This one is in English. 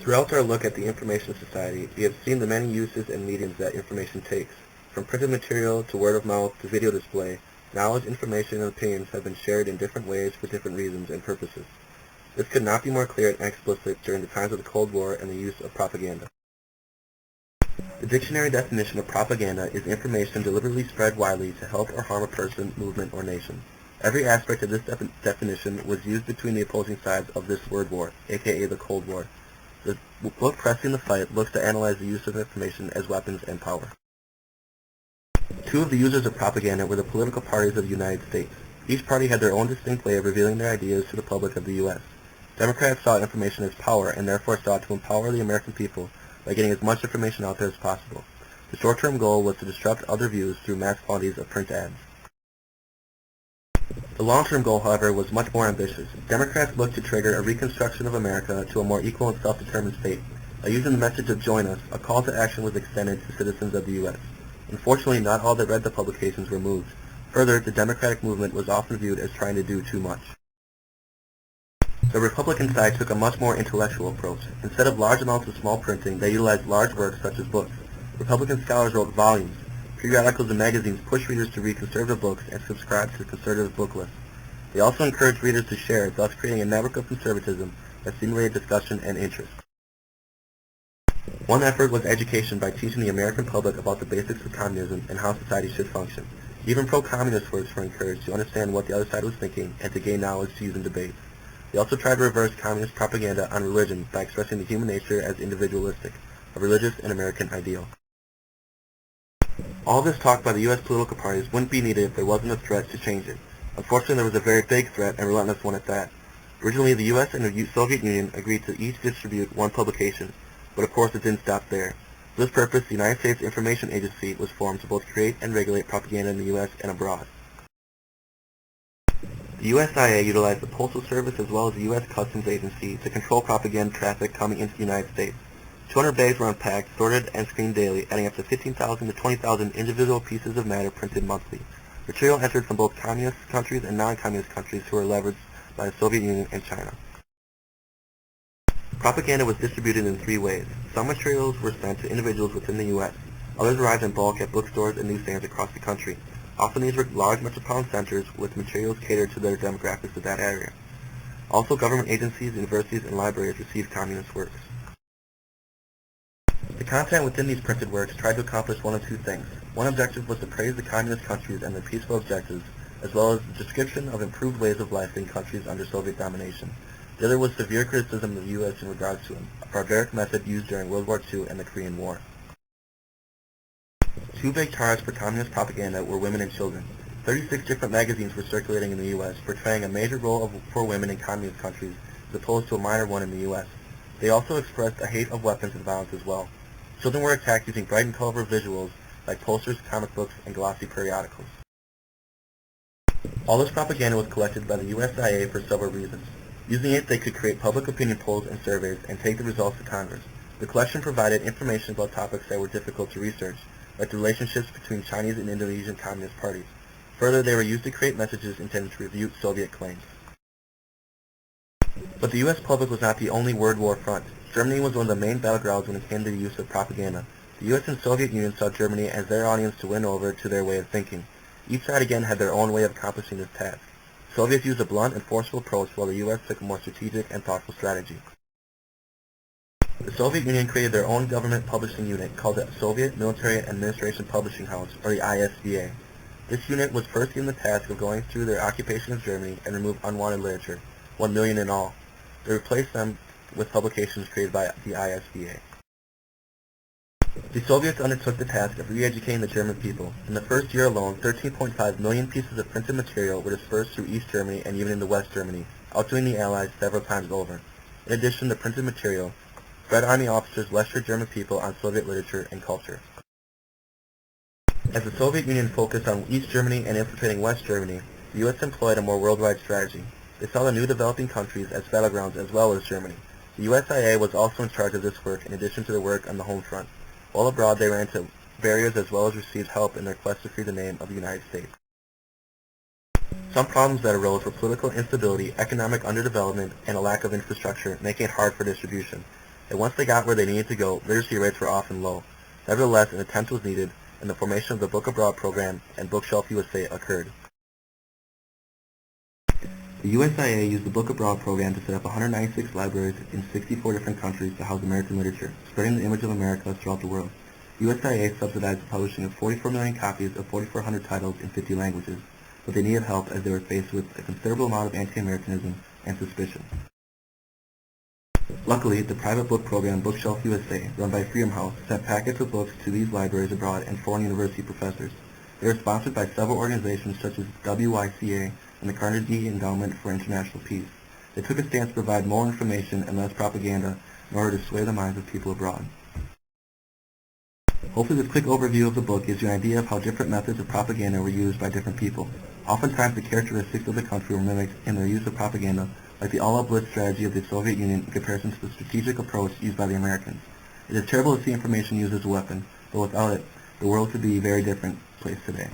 Throughout our look at the information society, we have seen the many uses and mediums that information takes. From printed material to word of mouth to video display, knowledge, information, and opinions have been shared in different ways for different reasons and purposes. This could not be more clear and explicit during the times of the Cold War and the use of propaganda. The dictionary definition of propaganda is information deliberately spread widely to help or harm a person, movement, or nation. Every aspect of this definition was used between the opposing sides of this word war, aka the Cold War. The book Pressing the Fight looks to analyze the use of information as weapons and power. Two of the users of propaganda were the political parties of the United States. Each party had their own distinct way of revealing their ideas to the public of the U.S. Democrats saw information as power and therefore sought to empower the American people by getting as much information out there as possible. The short-term goal was to disrupt other views through mass quantities of print ads. The long-term goal, however, was much more ambitious. Democrats looked to trigger a reconstruction of America to a more equal and self-determined state. By using the message of "Join Us," a call to action was extended to citizens of the U.S. Unfortunately, not all that read the publications were moved. Further, the Democratic movement was often viewed as trying to do too much. The Republican side took a much more intellectual approach. Instead of large amounts of small printing, they utilized large works such as books. Republican scholars wrote volumes. Periodicals and magazines pushed readers to read conservative books and subscribe to conservative book lists. They also encouraged readers to share, thus creating a network of conservatism that stimulated discussion and interest. One effort was education by teaching the American public about the basics of communism and how society should function. Even pro-communist works were encouraged to understand what the other side was thinking and to gain knowledge to use in debates. They also tried to reverse communist propaganda on religion by expressing the human nature as individualistic, a religious and American ideal. All this talk by the U.S. political parties wouldn't be needed if there wasn't a threat to change it. Unfortunately, there was a very big threat and relentless one at that. Originally, the U.S. and the Soviet Union agreed to each distribute one publication, but of course it didn't stop there. For this purpose, the United States Information Agency was formed to both create and regulate propaganda in the U.S. and abroad. The USIA utilized the Postal Service as well as the U.S. Customs Agency to control propaganda traffic coming into the United States. 200 bags were unpacked, sorted, and screened daily, adding up to 15,000 to 20,000 individual pieces of matter printed monthly. Material entered from both communist countries and non-communist countries who were leveraged by the Soviet Union and China. Propaganda was distributed in three ways. Some materials were sent to individuals within the U.S. Others arrived in bulk at bookstores and newsstands across the country. Often these were large metropolitan centers with materials catered to their demographics of that area. Also, government agencies, universities, and libraries received communist works. The content within these printed works tried to accomplish one of two things. One objective was to praise the communist countries and their peaceful objectives, as well as the description of improved ways of life in countries under Soviet domination. The other was severe criticism of the U.S. in regards to a barbaric method used during World War II and the Korean War. Two big targets for communist propaganda were women and children. 36 different magazines were circulating in the U.S., portraying a major role for women in communist countries, as opposed to a minor one in the U.S. They also expressed a hate of weapons and violence as well. Children were attacked using bright and colorful visuals like posters, comic books, and glossy periodicals. All this propaganda was collected by the USIA for several reasons. Using it, they could create public opinion polls and surveys and take the results to Congress. The collection provided information about topics that were difficult to research, like the relationships between Chinese and Indonesian communist parties. Further, they were used to create messages intended to refute Soviet claims. But the U.S. public was not the only World War front. Germany was one of the main battlegrounds when it came to the use of propaganda. The U.S. and Soviet Union saw Germany as their audience to win over to their way of thinking. Each side again had their own way of accomplishing this task. The Soviets used a blunt and forceful approach while the U.S. took a more strategic and thoughtful strategy. The Soviet Union created their own government publishing unit called the Soviet Military Administration Publishing House, or the ISBA. This unit was first given the task of going through their occupation of Germany and remove unwanted literature, 1 million in all. They replaced them with publications created by the ISBA. The Soviets undertook the task of re-educating the German people. In the first year alone, 13.5 million pieces of printed material were dispersed through East Germany and even into West Germany, outdoing the Allies several times over. In addition, the printed material, Red Army officers lectured German people on Soviet literature and culture. As the Soviet Union focused on East Germany and infiltrating West Germany, the U.S. employed a more worldwide strategy. They saw the new developing countries as battlegrounds as well as Germany. The USIA was also in charge of this work in addition to their work on the home front. While abroad, they ran into barriers as well as received help in their quest to free the name of the United States. Some problems that arose were political instability, economic underdevelopment, and a lack of infrastructure, making it hard for distribution. and once they got where they needed to go, literacy rates were often low. Nevertheless, an attempt was needed, and the formation of the Book Abroad program and Bookshelf USA occurred. The USIA used the Book Abroad program to set up 196 libraries in 64 different countries to house American literature, spreading the image of America throughout the world. USIA subsidized the publishing of 44 million copies of 4,400 titles in 50 languages, but they needed help as they were faced with a considerable amount of anti-Americanism and suspicion. Luckily, the private book program Bookshelf USA, run by Freedom House, sent packets of books to these libraries abroad and foreign university professors. They were sponsored by several organizations such as WYCA and the Carnegie Endowment for International Peace. They took a stance to provide more information and less propaganda in order to sway the minds of people abroad. Hopefully this quick overview of the book gives you an idea of how different methods of propaganda were used by different people. Oftentimes the characteristics of the country were mimicked in their use of propaganda, like the all-out blitz strategy of the Soviet Union in comparison to the strategic approach used by the Americans. It is terrible to see information used as a weapon, but without it, the world could be a very different place today.